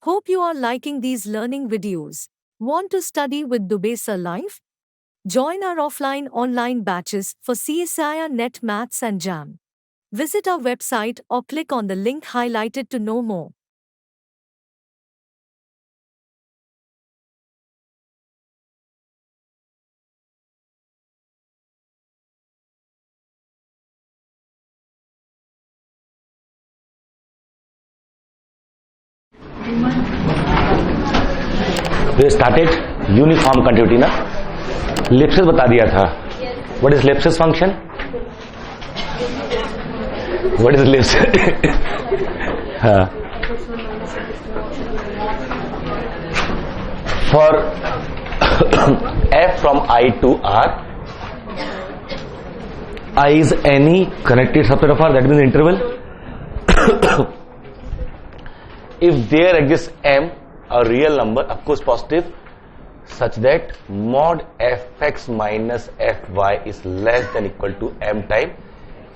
Hope you are liking these learning videos. Want to study with Dubesa Live? Join our offline online batches for CSIR Net Maths and JAM. Visit our website or click on the link highlighted to know more. We started uniform continuity ना, ellipsis बता दिया था. What is ellipsis function? What is ellipsis? हाँ. For f from I to R, I is any connected subset of R, that means interval. If there exists M, a real number, of course positive, such that mod fx minus fy is less than equal to m time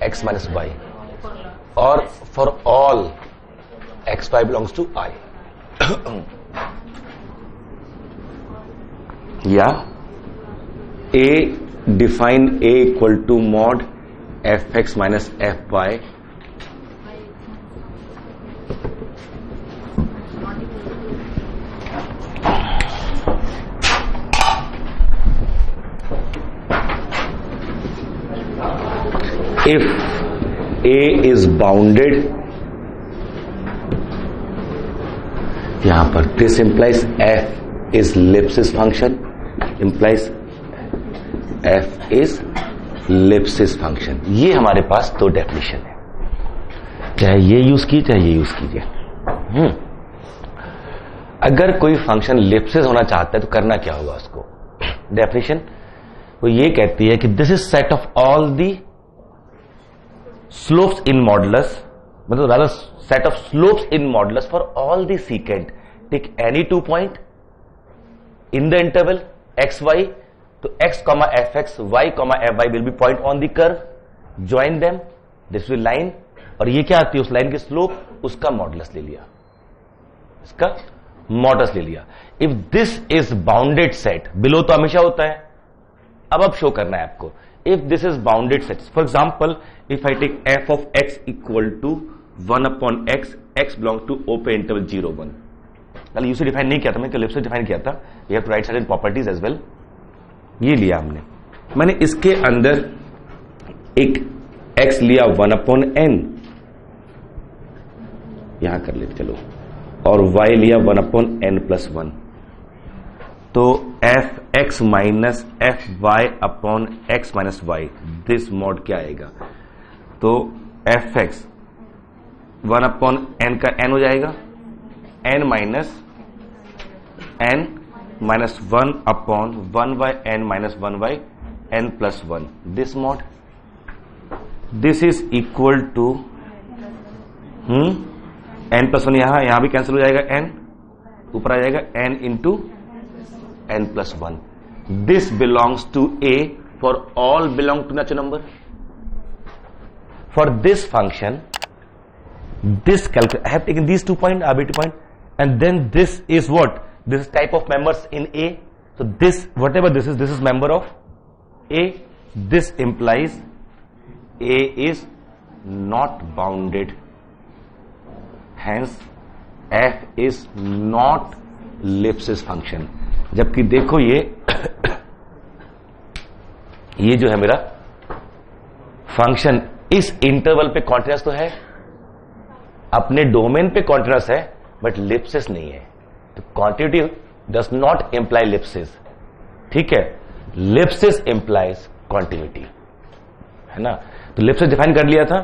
x minus y, or for all xy belongs to I. Yeah, A, define A equal to mod fx minus fy. If A is bounded, यहां पर this implies f is ellipsis function, implies f is ellipsis function. ये हमारे पास दो definition है, चाहे ये use कीजिए चाहे ये यूज कीजिए. अगर कोई फंक्शन ellipsis होना चाहता है तो करना क्या होगा उसको? डेफिनेशन वो ये कहती है कि this is set of all the slopes in modulus, मतलब rather set of slopes in modulus for all the secant. Take any 2 point in the interval x y, तो x comma fx, y comma fy will be point on the curve. Join them, this will line, और ये क्या आती है उस line की slope, उसका modulus ले लिया, इसका मॉडुलस ले लिया. If this is bounded set, below तो हमेशा होता है, अब शो करना है आपको. If this is bounded sets, for example, if I take f of x equal to 1 upon x, x belongs to open interval 0 1. कल यूसी डिफाइन नहीं किया था, मैंने ellipsis डिफाइन किया था. We have to write certain properties as well. ये लिया हमने, मैंने इसके अंदर एक x लिया 1 upon n, यहां कर लेते चलो, और y लिया 1 upon n plus 1. तो f x minus f y upon x minus y, this mod क्या आएगा? तो एफ एक्स 1 अपॉन एन का एन हो जाएगा, n minus n minus 1 upon 1 by n minus 1 by n plus 1, this mod. This is equal to n plus 1, यहां भी cancel हो जाएगा, एन ऊपर आ जाएगा, N into n plus 1. This belongs to A for all belong to natural number. For this function, this calculation, I have taken these 2 point, arbitrary point, and then this is what? This is type of members in A. So this, whatever this is member of A. This implies A is not bounded. Hence, F is not ellipsis function. जबकि देखो ये जो है मेरा function इस interval पे continuous तो है, अपने डोमेन पे कॉन्टिन्यूअस है, बट ellipsis नहीं है. तो continuity does not imply ellipsis. ठीक है, ellipsis इंप्लाइज कॉन्टिन्यूटी, है ना. तो ellipsis डिफाइन कर लिया था,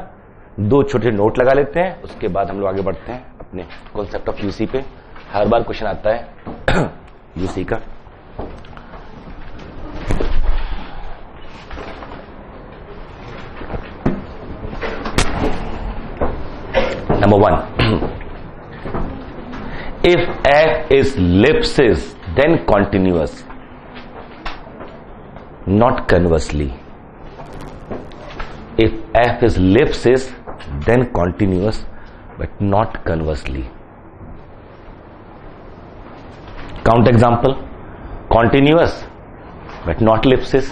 दो छोटे नोट लगा लेते हैं, उसके बाद हम लोग आगे बढ़ते हैं अपने कॉन्सेप्ट ऑफ यूसी पे. हर बार क्वेश्चन आता है यूसी का. Number 1, if f is ellipsis then continuous, not conversely. If f is ellipsis then continuous but not conversely. count example. Continuous but not ellipsis.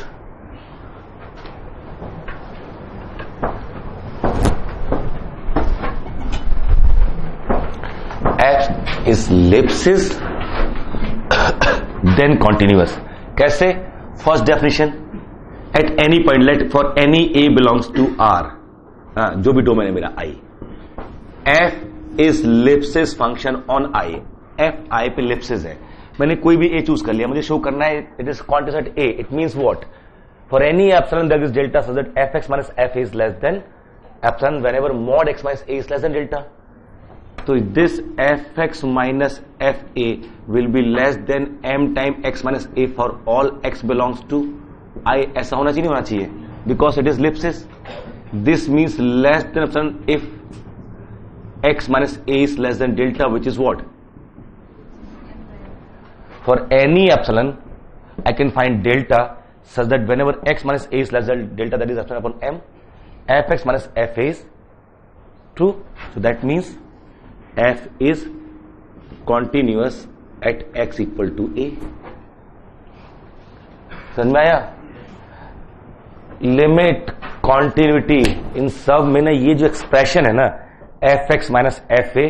F is ellipsis then continuous. कैसे? First definition, at any point, let for any A belongs to R, जो भी domain है मेरा I, F is ellipsis function on I. F I पे ellipsis है. मैंने कोई भी A चूज कर लिया, मुझे शो करना है it is continuous at A. It means what? For any epsilon there is delta such that Fx minus F is less than epsilon whenever mod x minus A is less than delta. So this Fx minus Fa will be less than m time x minus A for all x belongs to I. ऐसा होना चाहिए, नहीं होना चाहिए, because it is ellipsis. This means less than epsilon if x minus A is less than delta, which is what? For any epsilon, I can find delta such that whenever x minus A is less than delta, that is epsilon upon m, Fx minus Fa is true. So that means F is continuous at x equal to A. समझ में आया? Limit continuity इन सब में ना ये जो expression है ना Fx minus Fa,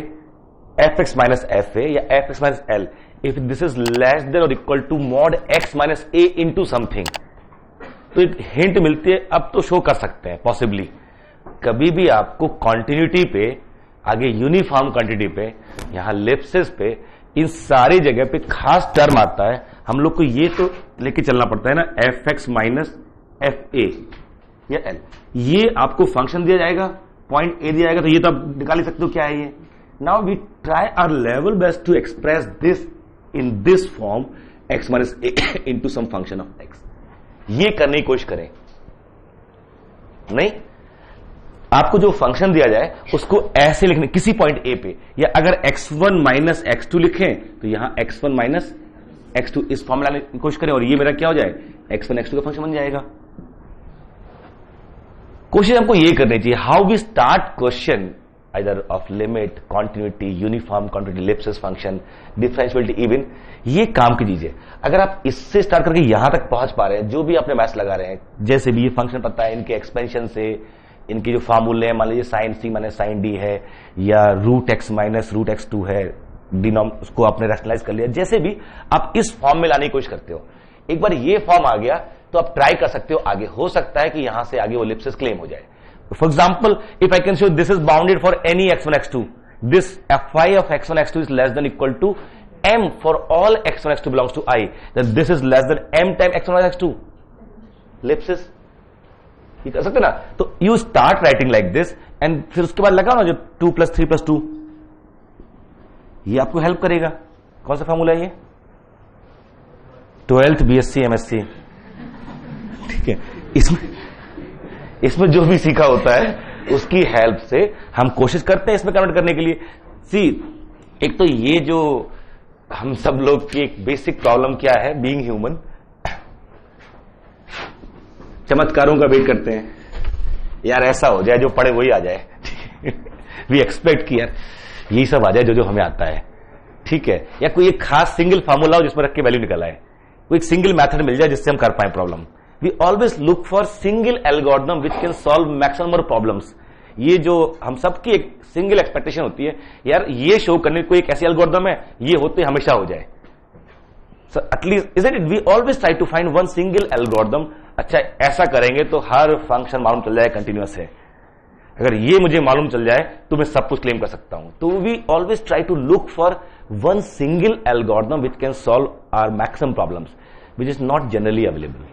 Fx minus Fa या Fx minus L, if this is less than or equal to mod x minus A into something, तो एक हिंट मिलती है, अब तो शो कर सकते हैं पॉसिबली. कभी भी आपको कॉन्टिन्यूटी पे, आगे यूनिफॉर्म क्वांटिटी पे, यहां ellipsis पे, इन सारी जगह पे खास टर्म आता है, हम लोग को ये तो लेके चलना पड़ता है ना, Fx माइनस Fa या L. ये आपको फंक्शन दिया जाएगा, पॉइंट ए दिया जाएगा, तो ये तो आप निकाल ही सकते हो क्या है ये. Now we try our level best to express this in this form x minus a into some function of x. ये करने की कोशिश करें. नहीं, आपको जो फंक्शन दिया जाए उसको ऐसे लिखने किसी पॉइंट ए पे, या अगर x1 माइनस x2 लिखें तो यहां x1 माइनस x2 इस फॉर्म में लाने की कोशिश करें, और ये मेरा क्या हो जाए, x1 x2 का फंक्शन बन जाएगा. कोशिश हमको ये करनी चाहिए. How we start question either of limit, continuity, uniform quantity, ellipsis function, differentiability even, ये काम की चीज है. अगर आप इससे स्टार्ट करके यहां तक पहुंच पा रहे हैं, जो भी आपने मैथ्स लगा रहे हैं, जैसे भी ये फंक्शन पता है, इनके एक्सपेंशन से, इनकी जो फार्मूले हैं, मान लीजिए sine c minus sine d है, या root x minus root x two है, डिनोम उसको आपने रैशनलाइज कर लिया, जैसे भी आप इस फॉर्म में लाने की कोशिश करते हो. एक बार ये फॉर्म आ गया तो आप ट्राई कर सकते हो, आगे हो सकता है कि यहां से आगे वो ellipsis क्लेम हो जाए. For example, if I can show this is bounded for any x1 x2, this fi of x1 x2 is less than equal to m for all x1 x2 belongs to I, then this is less than m time x1 x2 ellipsis. ये कर सकते ना. तो you start writing like this and फिर उसके बाद लगाओ ना जो 2 plus 3 plus 2, ये आपको हेल्प करेगा. कौन सा फॉर्मूला है ये? 12th BSc MSc. ठीक है, इसमें जो भी सीखा होता है उसकी हेल्प से हम कोशिश करते हैं इसमें कन्वर्ट करने के लिए. सी, एक तो ये जो हम सब लोग की एक बेसिक प्रॉब्लम क्या है, बीइंग ह्यूमन, चमत्कारों का वेट करते हैं. यार ऐसा हो जाए जो पढ़े वही आ जाए. वी एक्सपेक्ट कि यार यही सब आ जाए जो हमें आता है. ठीक है, या कोई एक खास सिंगल फार्मूला हो जिसमें रख के वैल्यू निकल आए, कोई एक सिंगल मेथड मिल जाए जिससे हम कर पाए problem. We always look for single algorithm which can solve maximum number of problems. ये जो हम सबकी एक सिंगल एक्सपेक्टेशन होती है, यार ये शो करने कोई एक ऐसी एल्गोरिथम है, ये होते हमेशा हो जाए. So at least, isn't it? We always try to find one single algorithm. अच्छा, ऐसा करेंगे तो हर फंक्शन मालूम चल जाए कंटिन्यूअस है. अगर ये मुझे मालूम चल जाए तो मैं सब कुछ क्लेम कर सकता हूं. तो we always try to look for one single algorithm which can solve our maximum problems, which is not generally available.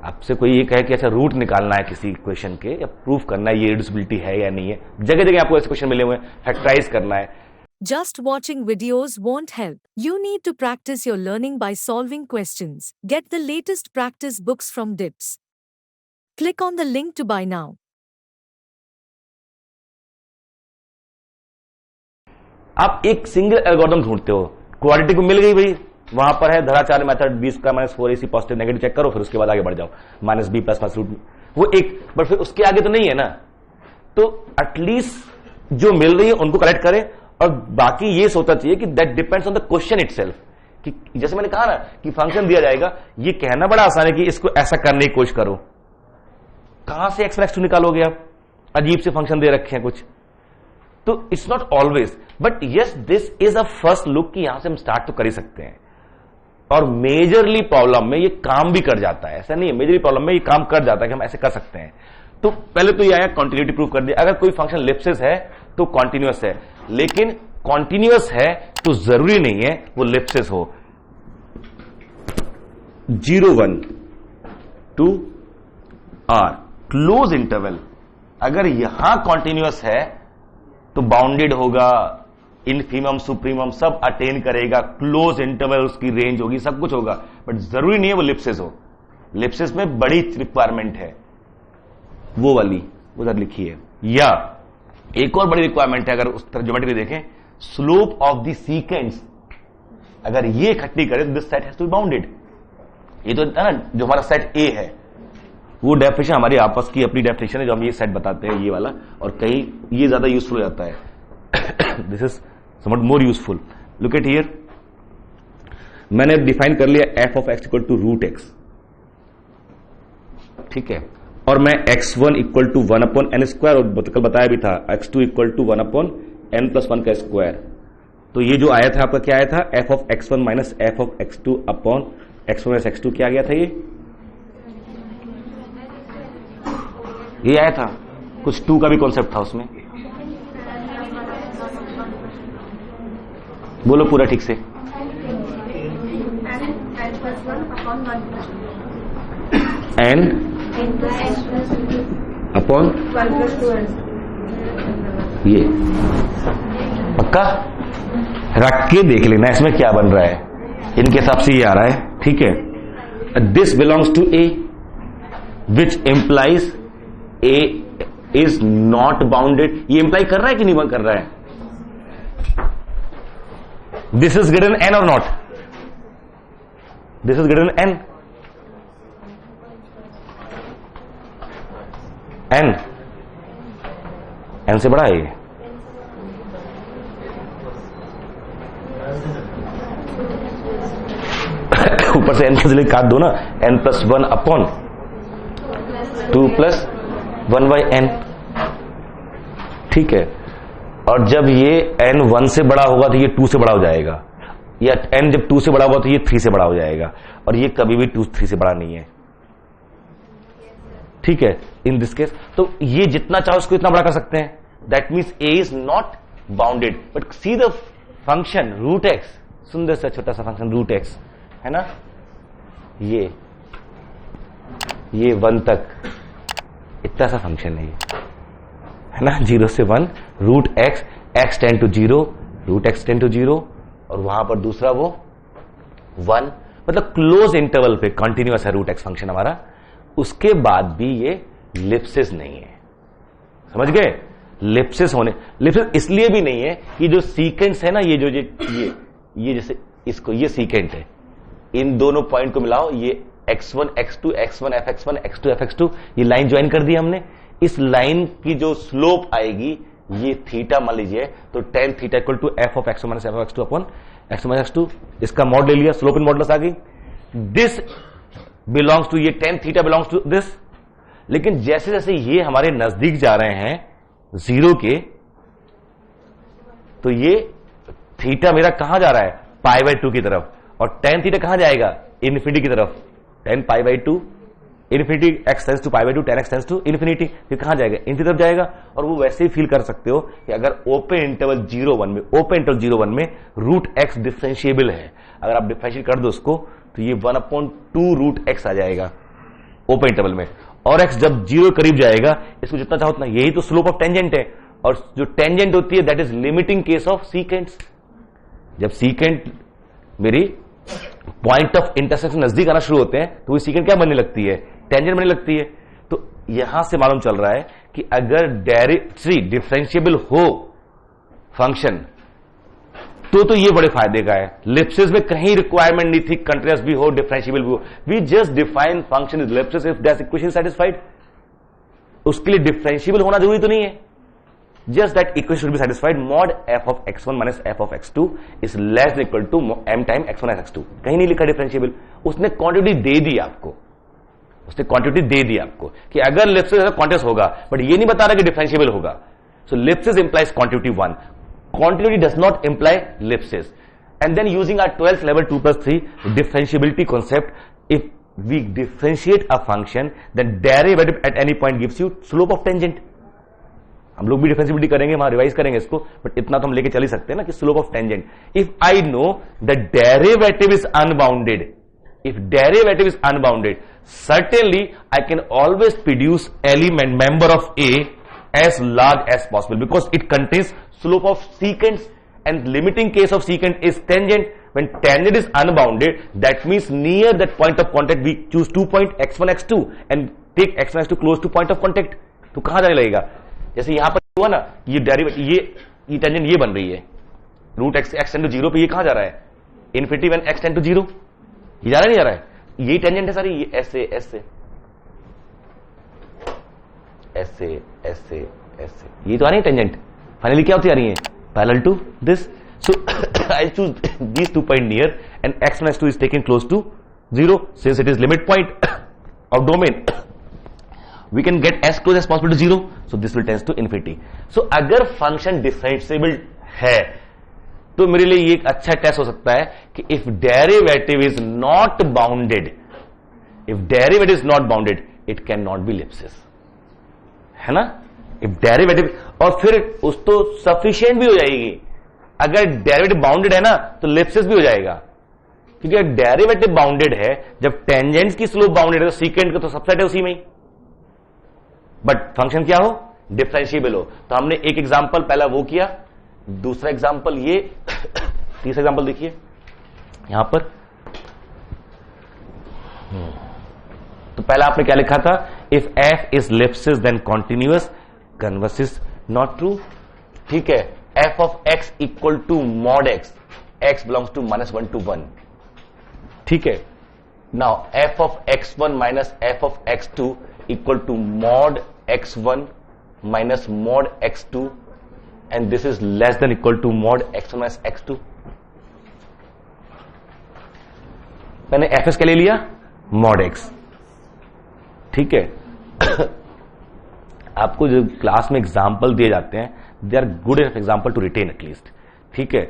आपसे कोई ये कहे कि अच्छा रूट निकालना है किसी क्वेश्चन के, या प्रूफ करना है ये रिड्यूसिबिलिटी है या नहीं है, जगह जगह आपको ऐसे क्वेश्चन मिले हुए हैं, फैक्टराइज करना है. Just watching videos won't help. You need to practice your learning by solving questions. Get the latest practice books from DIPS. Click on the link to buy now. आप एक सिंगल एल्गोरिथम ढूंढते हो, quadratic को मिल गई भाई, वहां पर है धराचार method, b square minus 4ac positive negative check करो, फिर उसके बाद आगे बढ़ जाओ, minus b plus minus root, वो एक, बट फिर उसके आगे तो नहीं है ना. तो एटलीस्ट जो मिल रही है उनको कलेक्ट करें, और बाकी ये सोचना चाहिए कि that depends on the question itself. कि जैसे मैंने कहा ना कि फंक्शन दिया जाएगा, ये कहना बड़ा आसान है कि इसको ऐसा करने की कोशिश करो, कहां से x1 x2 निकालोगे आप, अजीब से फंक्शन दे रखे हैं कुछ, तो it's not always, but yes this is a first look कि यहां से हम स्टार्ट तो कर ही सकते हैं। और मेजरली प्रॉब्लम में ये काम भी कर जाता है, ऐसा नहीं है, मेजरली प्रॉब्लम में ये काम कर जाता है कि हम ऐसे कर सकते हैं। तो पहले तो ये आया कॉन्टिन्यूटी प्रूव कर दिया, अगर कोई फंक्शन लिप्सिस है तो कॉन्टिन्यूअस है, लेकिन कॉन्टिन्यूअस है तो जरूरी नहीं है वो लिप्सिस हो। 0 1 2 R क्लोज इंटरवल, अगर यहां कॉन्टिन्यूअस है तो बाउंडेड होगा, इनफीमम सुप्रीमम सब अटेन करेगा, क्लोज इंटरवल उसकी रेंज होगी, सब कुछ होगा, बट जरूरी नहीं है वो लिप्सिस हो। लिप्सिस में बड़ी रिक्वायरमेंट है, वो वाली उधर लिखी है। या एक और बड़ी रिक्वायरमेंट है, अगर उस तरह ज्योमेट्री देखें, स्लोप ऑफ द सीकेंस अगर ये इकट्ठी करे तो this set has to be bounded. ये तो है ना जो हमारा सेट ए है, वो डेफिनेशन हमारी आपस की अपनी डेफिनेशन है जो हम ये सेट बताते हैं, ये वाला, और कहीं ये ज्यादा यूजफुल हो जाता है। This is somewhat more useful. Look at here, मैंने डिफाइन कर लिया f of x equal to root x, ठीक है, और मैं x1 equal to 1 upon n square, और कल बताया भी था x2 इक्वल टू 1 अपॉन n प्लस 1 का स्क्वायर। तो ये जो आया था आपका क्या आया था, f of x1 minus f of x2 upon x1 minus x2, क्या गया था ये आया था, कुछ 2 का भी कॉन्सेप्ट था उसमें, बोलो पूरा ठीक से। n अपॉन ये, पक्का रख के देख लेना इसमें क्या बन रहा है, इनके हिसाब से ये आ रहा है, ठीक है। This belongs to a which implies a is not bounded, ये इंप्लाई कर रहा है कि नहीं कर रहा है, this is greater than n और not, this is greater than n से बड़ा है ये, ऊपर से n के काट दो ना, n plus 1 upon 2 plus 1 by n, ठीक है। और जब ये n 1 से बड़ा होगा तो ये 2 से बड़ा हो जाएगा, या n जब 2 से बड़ा होगा तो ये 3 से बड़ा हो जाएगा, और ये कभी भी 2 3 से बड़ा नहीं है, ठीक है, इन दिस केस। तो ये जितना चाहो उसको इतना बड़ा कर सकते हैं, that means a is not bounded, but see the function root x, सुंदर सा छोटा सा फंक्शन रूट एक्स है ना, ये 1 तक इतना सा फंक्शन है ना, 0 से 1 root x, x tend to 0, root x tend to 0, और वहां पर दूसरा वो 1, मतलब क्लोज इंटरवल पे कंटिन्यूअस है रूट एक्स फंक्शन हमारा, उसके बाद भी ये लिप्सिस नहीं है, समझ गए। लिप्सिस होने, लिप्सिस इसलिए भी नहीं है कि जो सीकेंस है ना, ये जो ये जैसे इसको, ये सीकेंट है, इन दोनों पॉइंट को मिलाओ, ये x1 x2 x1 fx1 x2 fx2, ये लाइन ज्वाइन कर दी हमने, इस लाइन की जो स्लोप आएगी ये थीटा मान लीजिए, तो tan theta equal to f of x1 minus f of x2 upon x1 minus x2, इसका मॉड ले लिया, स्लोप इन मॉडुलस आ गई, दिस बिलोंग्स टू, ये tan theta belongs to this. लेकिन जैसे जैसे ये हमारे नजदीक जा रहे हैं 0 के, तो ये थीटा मेरा कहां जा रहा है, पाई बाई 2 की तरफ, और tan थीटा कहां जाएगा, इन्फिनिटी की तरफ, tan pi by 2 infinity, x tends to pi by 2, tan x tends to infinity, फिर कहां जाएगा, इनकी तरफ जाएगा। और वो वैसे ही फील कर सकते हो कि अगर ओपन इंटरवल 0 1 में, ओपन इंटरवल 0 1 में रूट x डिफरेंशिएबल है, अगर आप डिफरेंशिएट कर दो उसको तो ये 1/2 रूट x आ जाएगा ओपन इंटरवल में, और x जब 0 करीब जाएगा, इसको जितना चाहो उतना, यही तो स्लोप ऑफ टेंजेंट है, और जो टेंजेंट होती है that is limiting case of secants. जब सीकेंट मेरी पॉइंट ऑफ इंटरसेक्शन नजदीक आना शुरू होते हैं तो वो सीकेंट क्या बनने लगती है, टेंजेंट बनने लगती है। तो यहां से मालूम चल रहा है कि अगर डिफरेंशिएबल हो फंक्शन तो ये बड़े फायदे का है। लिप्सिस में कहीं रिक्वायरमेंट नहीं थी कंटीन्यूअस भी हो, डिफरेंशिएबल भी हो, we just define function is Lipschitz if that equation satisfied. उसके लिए डिफरेंशिएबल होना जरूरी तो नहीं है, just that equation should be satisfied. Mod f of x1 minus f of x2 is less than equal to m time x1 minus x2. कहीं नहीं लिखा डिफरेंशिएबल, उसने क्वांटिटी दे दी आपको, उसने क्वांटिटी दे दी आपको कि अगर लिप्सिस क्वांटिस होगा, बट ये नहीं बता रहा कि डिफरेंशिएबल होगा. So Lipschitz implies continuity 1, continuity does not imply Lipschitz. And then using our 12th level 2+3 differentiability concept, if we differentiate a function, then derivative at any point gives you slope of tangent. हम लोग भी differentiability करेंगे, वहां revise करेंगे इसको, but इतना तो हम लेके चल ही सकते हैं ना कि slope of tangent. If I know the derivative is unbounded, if derivative is unbounded, certainly I can always produce element member of A as large as possible because it contains slope of secants, and limiting case of secant is tangent. When tangent is unbounded, that means near that point of contact we choose 2 point x1 x2 and take x1 x2 close to point of contact. तो कहां जाने लगेगा? जैसे यहां पर हुआ ना, ये डेरिवेटिव, ये टेंजेंट ये बन रही है रूट x टेंड टू 0 पे, ये कहां जा रहा है? Infinity when x tend to 0. ये जा रहा है नहीं जा रहा है? यही टेंजेंट है सारी, ये ऐसे ऐसे ऐसे ऐसे ऐसे, ये तो आ रही है टेंजेंट. फाइनली क्या होती आ रही है? Parallel to this. So I choose these 2 point near and x minus 2 is taken close to 0 since it is limit point of domain. We can get as close as possible to 0. So this will tends to infinity. So अगर function differentiable है तो मेरे लिए ये एक अच्छा test हो सकता है कि if derivative is not bounded, if derivative is not bounded, it cannot be ellipsis. है ना? If derivative, और फिर उस तो sufficient भी हो जाएगी. अगर डेरिवेटिव बाउंडेड है ना तो लिप्सिस भी हो जाएगा, क्योंकि अगर डेरिवेटिव बाउंडेड है, जब टेंजेंट्स की स्लोप बाउंडेड है तो सीकेंट का तो सबसेट है उसी में ही, बट फंक्शन क्या हो? डिफरेंशिएबल हो. तो हमने एक एग्जांपल पहला वो किया, दूसरा एग्जांपल ये, तीसरा एग्जांपल देखिए यहां पर. तो पहला आपने क्या लिखा था? If f is Lipschitz then continuous, converse is not true. ठीक है, f of x equal to mod x belongs to -1 to 1. ठीक है. Now f of x1 minus f of x2 equal to mod x1 minus mod x2, and this is less than equal to mod x1 minus x2. मैंने fs क्या ले लिया? mod x. ठीक है. आपको जो क्लास में एग्जाम्पल दिए जाते हैं, they are good enough example to retain at least. ठीक है,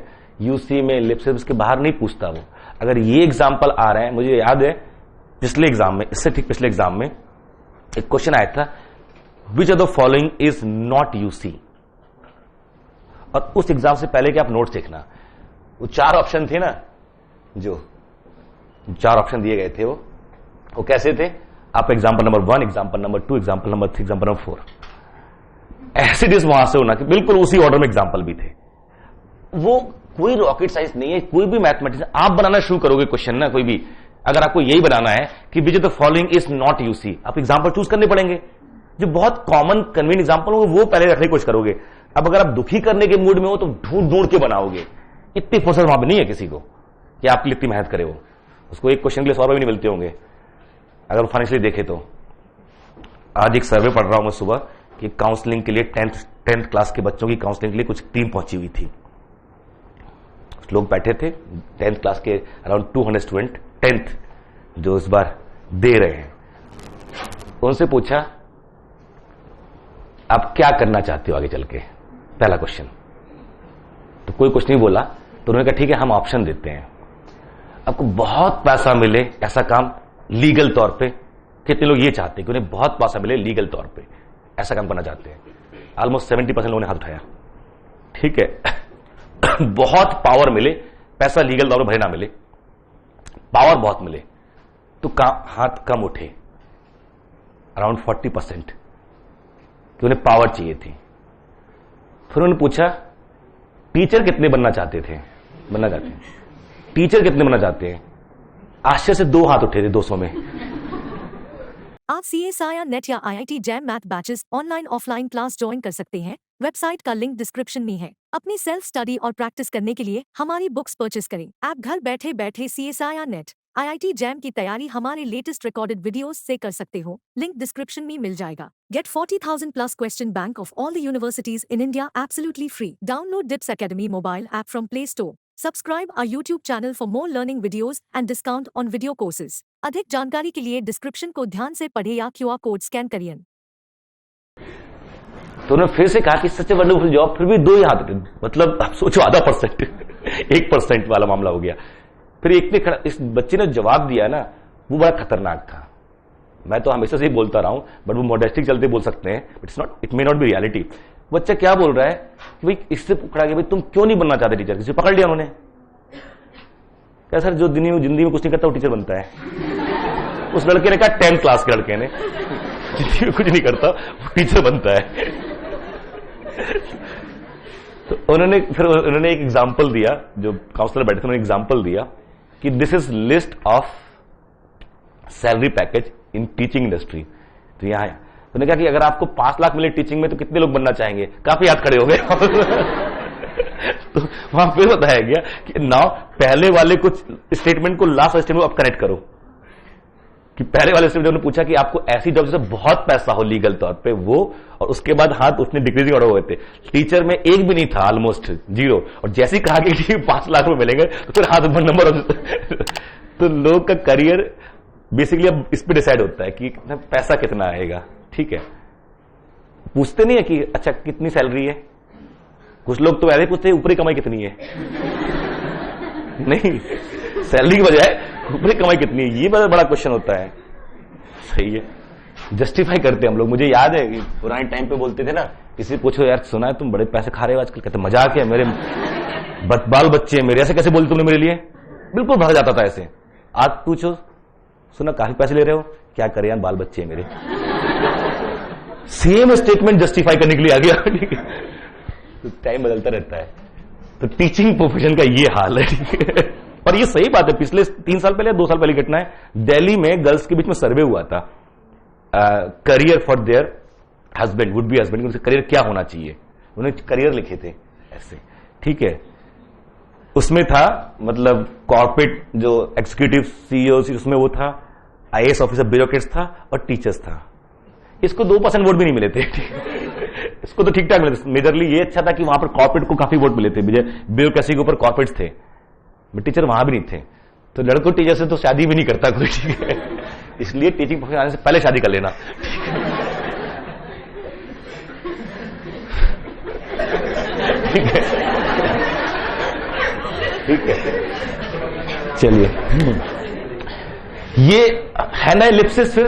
यूसी में लिप्सिस के बाहर नहीं पूछता वो. अगर ये एग्जाम्पल आ रहे हैं, मुझे याद है पिछले एग्जाम में, इससे ठीक पिछले एग्जाम में एक क्वेश्चन आया था, which of the following is not UC. और उस एग्जाम से पहले कि आप नोट्स देखना, वो 4 ऑप्शन थे ना, जो 4 ऑप्शन दिए गए थे वो कैसे थे? आप example number 1, example number 2, example number 3, example number 4, ऐसे इस वहां से होना कि बिल्कुल उसी ऑर्डर में एग्जाम्पल भी थे. वो कोई रॉकेट साइंस नहीं है. कोई भी मैथमेटिक्स आप बनाना शुरू करोगे क्वेश्चन ना, कोई भी, अगर आपको यही बनाना है कि which of the following is not UC, आप एग्जाम्पल चूज करने पड़ेंगे. जो बहुत कॉमन कन्वीन एग्जाम्पल होंगे वो पहले रखने की कोशिश करोगे. अब अगर आप दुखी करने के मूड में हो तो ढूंढ ढूंढ के बनाओगे. इतनी फुर्सत वहां पर नहीं है किसी को कि आपके लिए इतनी मेहनत करे. वो उसको एक क्वेश्चन के लिए 100 रुपए भी नहीं मिलते होंगे अगर वो फाइनेंशियली देखे तो. आज एक सर्वे पढ़ रहा हूं मैं सुबह कि काउंसलिंग के लिए 10th क्लास के बच्चों की काउंसलिंग के लिए कुछ टीम पहुंची हुई थी. लोग बैठे थे 10th क्लास के अराउंड 200 स्टूडेंट 10th जो इस बार दे रहे हैं. उनसे पूछा आप क्या करना चाहते हो आगे चल के, पहला क्वेश्चन. तो कोई कुछ नहीं बोला, तो उन्होंने कहा ठीक है हम ऑप्शन देते हैं, आपको बहुत पैसा मिले ऐसा काम लीगल तौर पे. कितने लोग ये चाहते हैं कि उन्हें बहुत पैसा मिले लीगल तौर पे, ऐसा काम करना चाहते हैं? ऑलमोस्ट 70% लोगों ने हाथ उठाया. ठीक है. बहुत पावर मिले, पैसा लीगल तौर पर भरे ना मिले, पावर बहुत मिले, तो हाथ कम उठे अराउंड 40% कि उन्हें पावर चाहिए थी. फिर उन्होंने पूछा टीचर कितने बनना चाहते थे, टीचर कितने बनना चाहते हैं? आश्चर्य से 2 हाथ उठे थे 200 में. आप CSIR नेट या IIT JAM math batches online offline class join कर सकते हैं. वेबसाइट का लिंक डिस्क्रिप्शन में है. अपनी सेल्फ स्टडी और प्रैक्टिस करने के लिए हमारी बुक्स परचेस करें. आप घर बैठे बैठे CSIR नेट IIT जैम की तैयारी हमारे लेटेस्ट रिकॉर्डेड वीडियोस से कर सकते हो, लिंक डिस्क्रिप्शन में मिल जाएगा। Get 40,000 plus question bank of all the universities in India absolutely free. Download DIPS Academy mobile app from Play Store. Subscribe our YouTube channel for more learning videos and discount on video courses. अधिक जानकारी के लिए description को ध्यान से पढ़े या QR code scan करिए। तो उन्होंने फिर से कहा कि सच ए वंडरफुल जॉब, फिर भी 2 ही हाथ, मतलब आप सोचो आधा % 1% वाला मामला हो गया। फिर एक पे खड़ा, इस बच्चे ने जवाब दिया ना, वो बड़ा खतरनाक था। मैं तो हमेशा से ही बोलता रहा हूं, बट वो मॉडेस्टिक चलते बोल सकते हैं, but it may not be reality. बच्चा क्या बोल रहा है कि भाई इससे पकड़ा गया, भाई तुम क्यों नहीं बनना चाहते टीचर? किसी पकड़ लिया उन्होंने, क्या सर जो जिंदगी में कुछ नहीं करता वो टीचर बनता है। उस लड़के ने कहा, 10th क्लास के लड़के ने, जिंदगी में कुछ नहीं करता वो टीचर बनता है। तो उन्होंने एक एग्जाम्पल दिया, जो काउंसलर बैठे थे उन्होंने एग्जाम्पल दिया कि this is list of salary package in teaching industry. तो यहां उन्होंने कहा कि अगर आपको 5 लाख मिले टीचिंग में तो कितने लोग बनना चाहेंगे? काफी हाथ खड़े हो गए। तो वहां फिर बताया गया कि नाउ पहले वाले कुछ स्टेटमेंट को लास्ट स्टेटमेंट को आप कनेक्ट करो, कि पहले वाले स्टेटमेंट ने पूछा कि आपको ऐसी जॉब जिससे बहुत पैसा हो लीगल तौर पे, वो, और उसके बाद हाथ उसने डिक्रीजिंग ऑर्डर हुए थे। टीचर में एक भी नहीं था, ऑलमोस्ट 0, और जैसे ही कहा कि 5 लाख रुपए मिलेंगे तो फिर हाथ नंबर। तो लोग का करियर बेसिकली अब इस पे डिसाइड होता है कि पैसा कितना आएगा। ठीक है, पूछते नहीं है कि अच्छा कितनी सैलरी है। कुछ लोग तो ऐसे पूछते हैं ऊपरी कमाई कितनी है। नहीं, सैलरी की बजाय ऊपरी कमाई कितनी है, ये बड़ा क्वेश्चन होता है। सही है, जस्टिफाई करते हैं हम लोग। मुझे याद है कि पुराने टाइम पे बोलते थे ना, किसी पूछो यार सुना है तुम बड़े पैसे खा रहे हो आजकल, कहते मजाक है, मेरे बाल बच्चे मेरे, ऐसे कैसे बोलते तुमने मेरे लिए? बिल्कुल भर जाता था ऐसे। आज पूछो, सुना काफी पैसे ले रहे हो, क्या करें यार बाल बच्चे हैं मेरे। सेम स्टेटमेंट जस्टिफाई करने के लिए आ गया। तो टाइम बदलता रहता है। तो टीचिंग प्रोफेशन का ये हाल है। और ये सही बात है, पिछले 3 साल पहले 2 साल पहले घटना है, दिल्ली में गर्ल्स के बीच में सर्वे हुआ था, career for their husband, would be husband, उनसे करियर क्या होना चाहिए। उन्होंने करियर लिखे थे ऐसे। ठीक है, उसमें था मतलब कॉर्पोरेट जो एग्जीक्यूटिव सीईओ, उसमें वो था, आईएएस ऑफिसर, ब्यूरोक्रेट्स था, और टीचर्स था। इसको 2% वोट भी नहीं मिले थे। इसको तो ठीक ठाक मिले थे। मेजरली ये अच्छा था कि वहां पर कॉर्पोरेट को काफी वोट मिले थे, ब्यूरोक्रेसी के ऊपर कॉर्पोरेट्स थे, टीचर वहां भी नहीं थे। तो लड़कों टीचर से तो शादी भी नहीं करता कोई। ठीक है, इसलिए टीचिंग प्रोफेशन आने से पहले शादी कर लेना। ठीक है, ठीक है, चलिए। ये है ना एलिप्सिस फिर,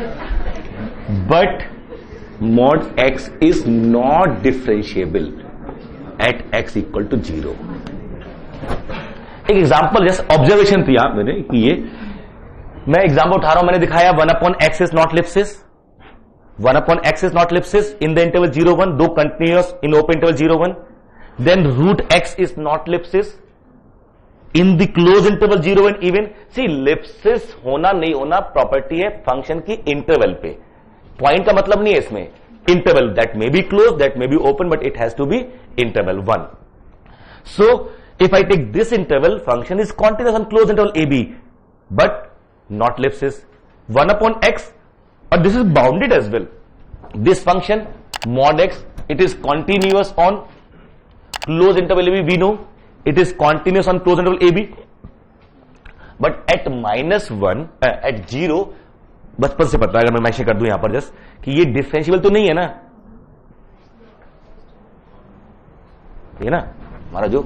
but mod x is not differentiable at x equal to 0। एक एग्जांपल जस्ट ऑब्जर्वेशन थी यहां मैंने कि ये मैं एग्जांपल उठा रहा हूं, मैंने दिखाया 1/x is not ellipsis, 1/x is not ellipsis in the interval 0 1, दो continuous in open interval 0 1, then √x is not ellipsis in the closed interval 0 1 even। C ellipsis होना नहीं होना प्रॉपर्टी है फंक्शन की इंटरवल पे, पॉइंट का मतलब नहीं है इसमें। Interval that may be close, that may be open, but it has to be interval 1। So if I take this interval, function is continuous on close interval a b, but not ellipsis 1/x, और this is bounded as well. This function mod x, it is continuous on closed interval ab, we know it is continuous on closed interval ab, but at -1 at 0, बचपन से पता है, अगर मैं mention कर दूं यहां पर जस्ट कि ये डिफरेंशियल तो नहीं है ना, ये ना हमारा जो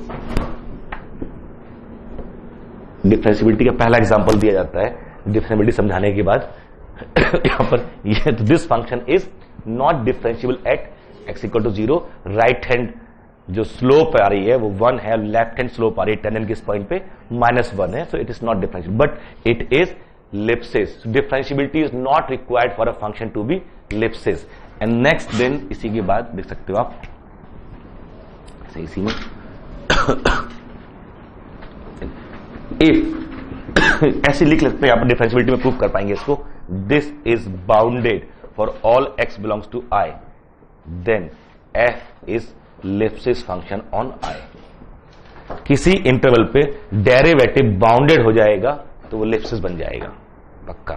डिफरेंशियबिलिटी का पहला एग्जांपल दिया जाता है डिफरेंशियबिलिटी समझाने के बाद। यहां पर ये तो this function is not differentiable at x equal to 0। Right hand जो स्लोप आ रही है वो 1 है, लेफ्ट हैंड स्लोप आ रही है टेंजेंट के इस पॉइंट पे -1 है, so it is not differential, but it is ellipsis। Differentiability is not required for a function to be ellipsis। And next then इसी के बाद देख सकते हो आप इसी में if ऐसे लिख लेते हैं, यहां पर डिफरेंशियबिलिटी में प्रूव कर पाएंगे इसको। This is bounded for all x belongs to i, then f is ellipsis function on i। किसी इंटरवल पे डेरिवेटिव बाउंडेड हो जाएगा तो वो लिप्सिस बन जाएगा पक्का।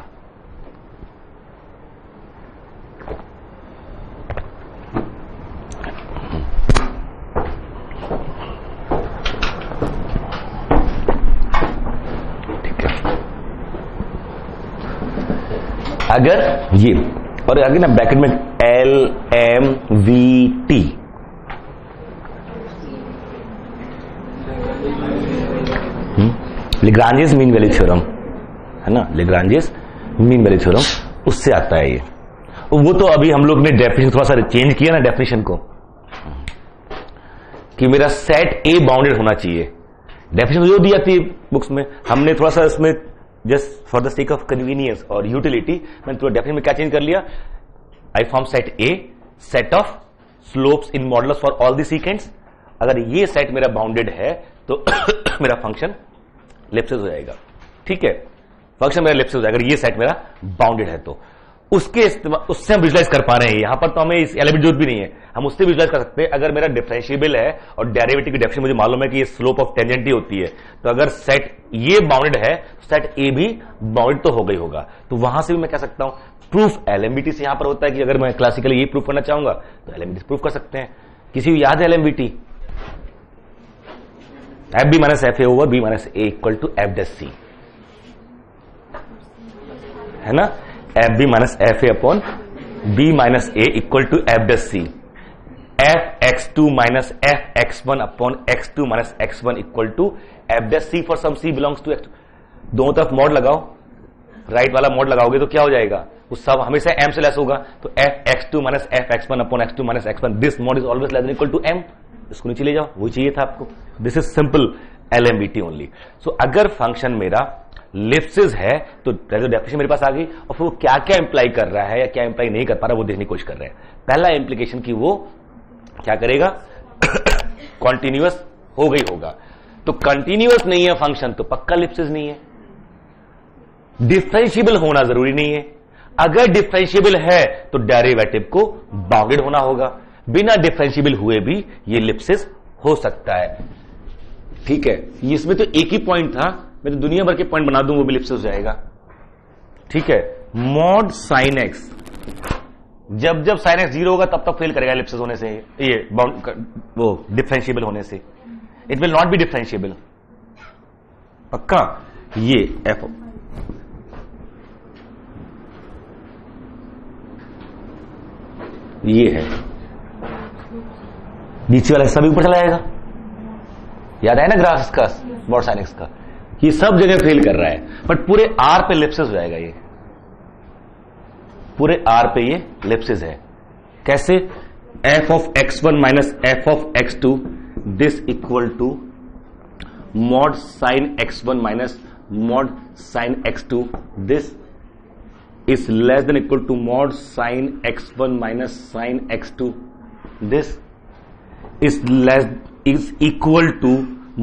ठीक है, अगर ये और आगे ना ब्रैकेट में LMVT, लेग्रांजियस मीन वैल्यू थ्योरम है ना, लेग्रांजियस मीन वैल्यू थ्योरम, उससे आता है ये। वो तो अभी हम लोग ने डेफिनेशन थोड़ा सा चेंज किया ना, डेफिनेशन को, कि मेरा सेट ए बाउंडेड होना चाहिए। डेफिनेशन जो दी जाती है बुक्स में, हमने थोड़ा सा इसमें just for the sake of convenience और यूटिलिटी मैंने थोड़ा डेफिनेशन में क्या चेंज कर लिया, आई form set A, set of slopes in modulus for all the seconds. अगर ये सेट मेरा बाउंडेड है तो मेरा फंक्शन लिप्सिस हो जाएगा। ठीक है, फंक्शन मेरा लिप्सिस हो जाएगा अगर ये सेट मेरा बाउंडेड है तो। उसके उससे हम विजुलाइज कर पा रहे हैं, यहां पर तो हमें इस एलिमेंट जरूरत भी नहीं है, हम उससे विजुलाइज कर सकते हैं। अगर मेरा डिफरेंशिएबल है और डेरिवेटिव की डेफिनेशन मुझे मालूम है कि ये स्लोप ऑफ टेंजेंट ही होती है, तो अगर सेट ये बाउंडेड है, सेट ए भी बाउंडेड तो हो गई होगा। तो वहां से भी मैं कह सकता हूं प्रूफ एलएमबीटी से यहां पर होता है कि अगर मैं क्लासिकली ये प्रूफ करना चाहूंगा तो एलएमबीटी प्रूफ कर सकते हैं। किसी को याद है LMVT? F b minus f a over b minus a equal to f dash c, है ना, f b minus f a upon b minus a equal to f dash c, f x two minus f x one upon x two minus x one equal to f dash c for some c belongs to x. दोनों तरफ mod लगाओ, right वाला mod लगाओगे तो क्या हो जाएगा, वो सब हमेशा एम से लेस होगा, तो f x two minus f x one upon x two minus x one, this mod is always less than equal to m. इसको नीचे ले जाओ, वही चाहिए था आपको। This is simple LMVT only. So अगर फंक्शन मेरा लिप्सिस है तो डेफिनेशन मेरे पास आ गई, और फिर वो क्या क्या इंप्लाई कर रहा है या क्या इंप्लाई नहीं कर पा रहा वो देखने की कोशिश कर रहे हैं। पहला इंप्लीकेशन की वो क्या करेगा, कॉन्टिन्यूअस हो गई होगा, तो कंटिन्यूअस नहीं है फंक्शन तो पक्का लिप्सिस नहीं है। डिफरेंशिएबल होना जरूरी नहीं है, अगर डिफरेंशिएबल है तो डेरिवेटिव को बाउंडेड होना होगा, बिना डिफरेंशिएबल हुए भी ये लिप्सिस हो सकता है। ठीक है, इसमें तो एक ही पॉइंट था, मैं तो दुनिया भर के पॉइंट बना दूं वो भी लिप्सिस हो जाएगा। ठीक है, मॉड साइन एक्स, जब जब साइन एक्स 0 होगा तब तक फेल करेगा लिप्सिस होने से, ये वो डिफरेंशिएबल होने से, it will not be differentiable पक्का। ये एफ ये है, नीचे वाला हिस्सा भी ऊपर चला जाएगा, याद है ना ग्राफ का, मॉड साइन एक्स का, ये सब जगह फेल कर रहा है, बट पूरे आर पे लिप्सिस हो जाएगा। ये पूरे आर पे ये लिप्सिस है। कैसे, f of x one minus f of x two, this equal to mod sine x one minus mod sine x two, दिस is less than equal to mod sin x1 minus sin x2, this is equal to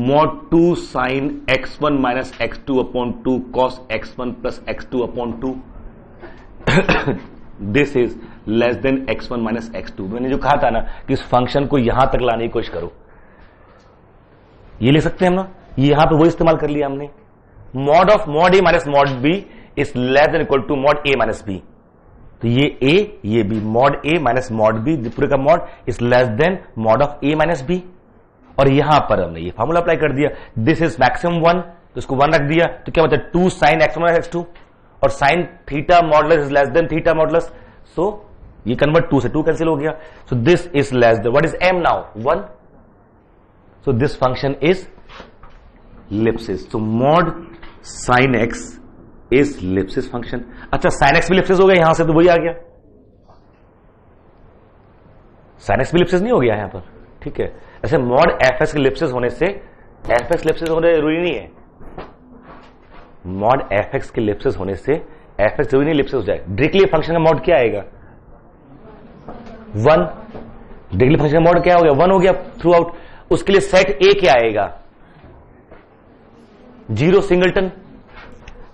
mod 2 sin x1 minus x2 upon 2 cos x1 plus x2 upon 2, this is less than x1 minus x2। मैंने जो कहा था ना कि इस function को यहां तक लाने की कोशिश करो, ये ले सकते हैं हम ना, यहां पे वो इस्तेमाल कर लिया हमने, mod of mod a minus mod b is less than equal to mod a minus b, तो ये ए ये b, mod a minus mod b पूरे का mod is less than mod of a minus b, और यहां पर हमने ये फॉर्मूला अप्लाई कर दिया, दिस इज मैक्सिमम 1, तो इसको 1 रख दिया, तो क्या बचा 2 sine x one x two, और sine theta modulus is less than theta modulus, so ये कन्वर्ट 2 से 2 कैंसिल हो गया, so this is less than, what is m now 1, so this function is Lipschitz, so mod sine x is Lipschitz function. अच्छा, sine x भी Lipschitz हो गया यहां से, तो वही आ गया, साइन एक्स भी लिप्सिस नहीं हो गया यहां पर। ठीक है, ऐसे मॉड एफ एक्स के लिप्सिस होने से एफ एक्स लिप्सिस होने जरूरी नहीं है, मॉड एफ एक्स के लिप्सिस होने से एफ एक्स जरूरी नहीं लिप्सिस हो जाए। डिरिचलेट फंक्शन का मॉड क्या आएगा 1, डिरिचलेट फंक्शन का मॉड क्या हो गया 1 हो गया थ्रू आउट, उसके लिए सेट ए क्या आएगा 0 सिंगलटन,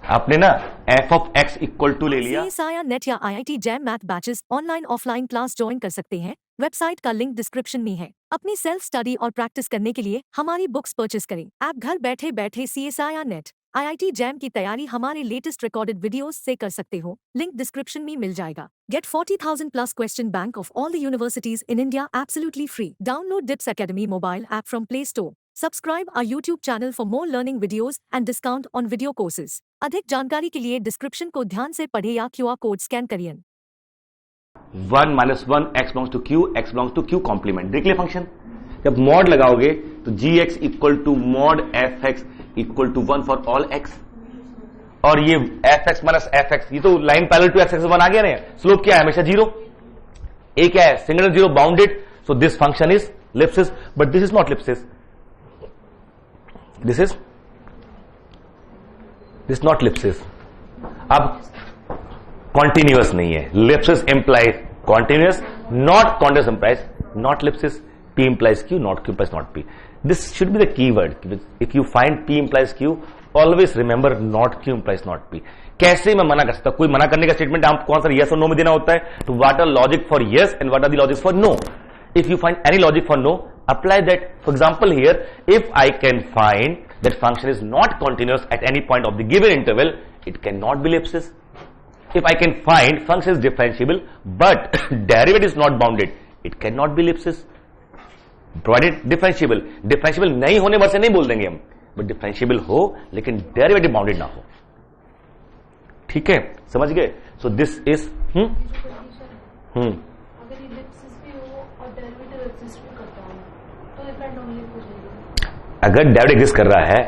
आपने ना f of x equal to ले लिया। CSIR नेट या IIT JAM math batches online offline class join कर सकते हैं, वेबसाइट का लिंक डिस्क्रिप्शन में है। अपनी सेल्फ स्टडी और प्रैक्टिस करने के लिए हमारी बुक्स परचेस करें। आप घर बैठे बैठे CSIR नेट IIT जैम की तैयारी हमारे लेटेस्ट रिकॉर्डेड वीडियोस से कर सकते हो, लिंक डिस्क्रिप्शन में मिल जाएगा। Get 40,000 plus question bank of all the universities in India absolutely free. Download DIPS Academy mobile app from Play Store. Subscribe our YouTube channel for more learning videos and discount on video courses. अधिक जानकारी के लिए description को ध्यान से पढ़े या QR code scan करिए। 1 minus 1 x belongs to q, x belongs to q complement. देख लिया फंक्शन। जब मॉड लगाओगे तो gx equal to mod fx equal to 1 for all x, और ये fx माइनस fx, ये तो line parallel to x axis 1 आ गया ना। स्लोप क्या है? हमेशा 0। a क्या है? Single 0 bounded, so this function is ellipsis, but this is not ellipsis, this not ellipsis। अब कॉन्टिन्यूअस नहीं है। ellipsis implies continuous, not continuous implies not ellipsis. P implies Q, not Q implies not P. This should be the keyword. If you find P implies Q, always remember not Q implies not P. कैसे मैं मना कर सकता हूं? कोई मना करने का स्टेटमेंट आपको आंसर yes और no में देना होता है। तो what are logic for yes and what are the logics for no? If you find any logic for no, apply that. For example, here, if I can find that function is not continuous at any point of the given interval, it cannot be ellipsis. If I can find function is differentiable but derivative is not bounded, it cannot be ellipsis. Provided differentiable, differentiable नहीं होने भर से नहीं बोल देंगे हम, but differentiable हो लेकिन डेरिवेटिव बाउंडेड ना हो। ठीक है, समझ गए? सो दिस इज अगर इलिप्सिस भी हो और डेरिवेटिव एग्जिस्ट भी करता हो तो इफ एंड ओनली हो जाएगा। अगर डेरिवेटिव एग्जिस्ट कर रहा है,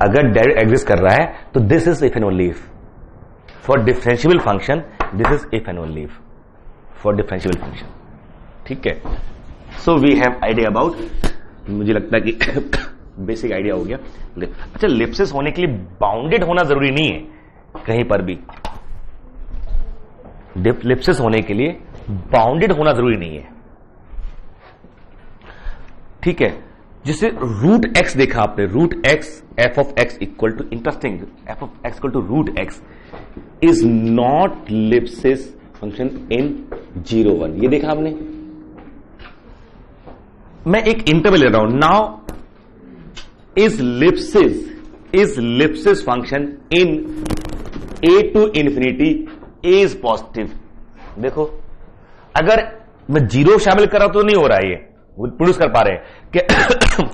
अगर डेरिवेटिव एग्जिस्ट कर रहा है तो this is if and only if. For differentiable function this is if and only if for differentiable function. ठीक है, so we have idea about, मुझे लगता है कि बेसिक आइडिया हो गया। अच्छा, ellipsis होने के लिए बाउंडेड होना जरूरी नहीं है कहीं पर भी। ellipsis होने के लिए बाउंडेड होना जरूरी नहीं है। ठीक है, जिसे रूट एक्स देखा आपने, root x f of x equal to, interesting, f of x equal to root x is not ellipsis function in 0 1। ये देखा आपने। मैं एक इंटरवल ले रहा हूं। Now is ellipsis function in a to infinity is positive. देखो, अगर मैं 0 शामिल कर रहा हूं तो नहीं हो रहा है, ये प्रोड्यूस कर पा रहे हैं।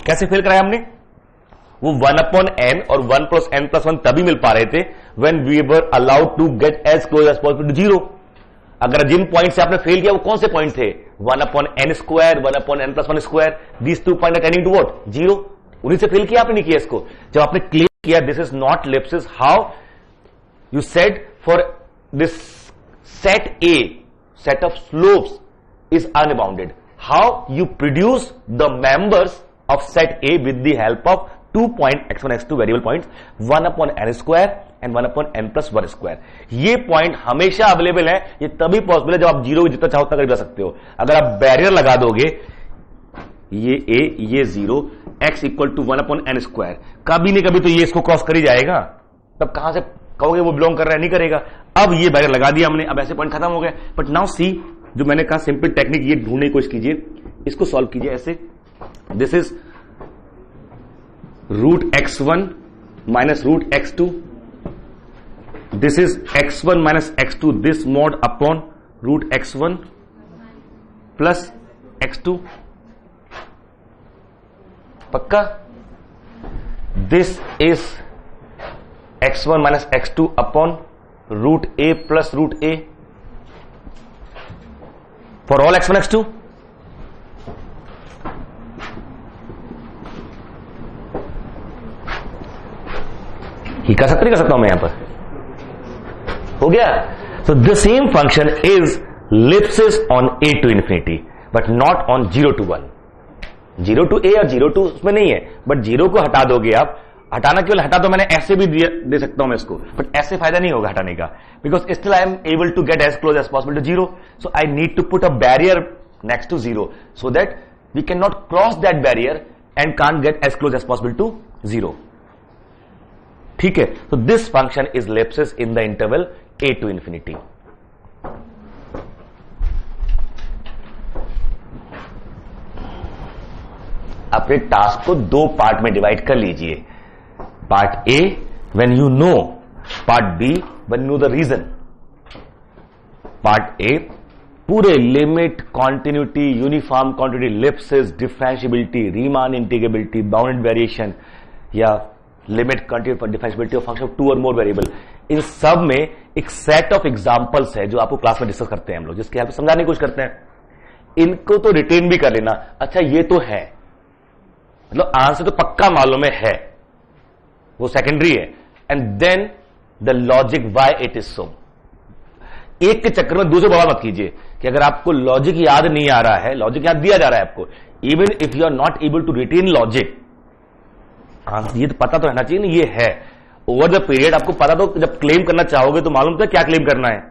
कैसे फेल कराया हमने? वो 1/n और 1 + n + 1 तभी मिल पा रहे थे when we were allowed to get as close as possible to 0। अगर जिन पॉइंट से आपने फेल किया वो कौन से पॉइंट थे? 1/n², 1/n + 1², these 2 points are tending to what? 0। उन्हीं से फेल किया आपने, नहीं किया इसको। जब आपने क्लेम किया this is not ellipsis, how you said for this set A, set of slopes is unbounded. How you produce the members of set A with the help of 2 point x1 x2 variable points, 1/n² and 1/n + 1²। ये point हमेशा available है। ये तभी possible है जब आप 0 जितना चाहो उतना कर जा सकते हो। अगर आप बैरियर लगा दोगे, ये A, ये 0, x इक्वल टू 1/n², कभी नहीं कभी तो ये इसको क्रॉस कर ही जाएगा। तब कहां से कहोगे वो बिलोंग कर रहा है? नहीं करेगा। अब ये बैरियर लगा दिया हमने, अब ऐसे पॉइंट खत्म हो गए। बट नाउ सी, जो मैंने कहा सिंपल टेक्निक, ये ढूंढने की कोशिश कीजिए, इसको सॉल्व कीजिए ऐसे। This is root x1 minus root x2, this is x1 minus x2, this mod upon root x1 plus x2। पक्का? This is x1 minus x2 upon root a plus root a for all x1 x2। ही कर सकता नहीं कर सकता हूं मैं यहां पर? हो गया। So the same function is ellipsis on a to infinity but not on 0 to 1। 0 to a और 0 to उसमें नहीं है, बट 0 को हटा दोगे आप। हटाना केवल हटा दो, मैंने ऐसे भी दे सकता हूं मैं इसको, बट ऐसे फायदा नहीं होगा हटाने का, because still I am able to get as close as possible to 0। So I need to put a barrier next to 0 so that we cannot cross that barrier and can't get as close as possible to 0। ठीक है, तो this function is ellipsis in the interval a to infinity। अपने task को 2 part में divide कर लीजिए। Part A when you know part B, when you know the reason. Part A, पूरे limit, continuity, uniform continuity, ellipsis, differentiability, Riemann integrability, bounded variation या limit continuity differentiability of function of 2 or more variable, इन सब में एक set of examples है जो आपको class में discuss करते हैं हम लोग, जिसके हेल्प समझाने की कोशिश करते हैं. इनको तो रिटेन भी कर लेना. अच्छा ये तो है, मतलब आंसर तो पक्का मालूम है, वो सेकेंडरी है. And then the logic why it is so. एक के चक्कर में दूसरे बवाल मत कीजिए कि अगर आपको लॉजिक याद नहीं आ रहा है, लॉजिक याद दिया जा रहा है आपको, even if you are not able to retain logic, ये तो पता तो रहना चाहिए ना. ये है ओवर द पीरियड, आपको पता तो जब क्लेम करना चाहोगे तो मालूम था क्या क्लेम करना है.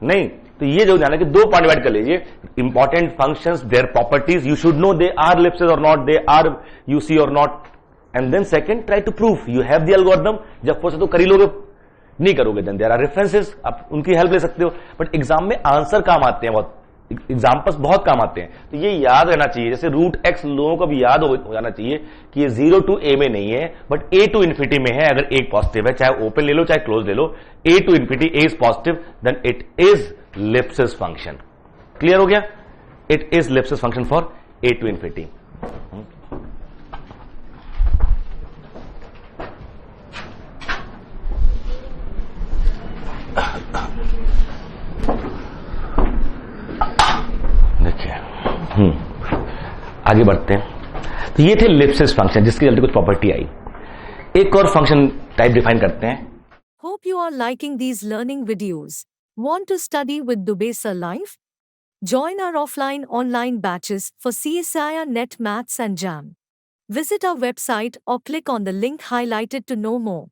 नहीं तो ये जो ध्यान है कि 2 पार्ट डिवाइड कर लीजिए. Important functions, their properties, you should know they are ellipses or not, they are UC or not. And then second, try to proof you have the algorithm. जब फोर्स तो कर ही लोगे, नहीं करोगे देन देयर आर रेफरेंसेस, आप उनकी help ले सकते हो. बट एग्जाम में आंसर काम आते हैं, बहुत एग्जाम्पल्स बहुत काम आते हैं. तो ये याद रहना चाहिए. जैसे रूट एक्स लोगों को भी याद हो जाना चाहिए कि ये 0 to a में नहीं है, बट a to infinity में है. अगर एक पॉजिटिव है, चाहे ओपन ले लो चाहे क्लोज ले लो, a to infinity, a is positive, then it is ellipsis function. Clear हो गया? It is ellipsis function for a to infinity. देखिए आगे बढ़ते हैं. तो ये थे ellipsis फंक्शन जिसकी जल्दी कुछ प्रॉपर्टी आई. एक और फंक्शन टाइप डिफाइन करते हैं. Hope you are liking these learning videos. Want to study with Dubesa Live? Join our offline online batches for CSIR Net Maths and JAM. Visit our website or click on the link highlighted to know more.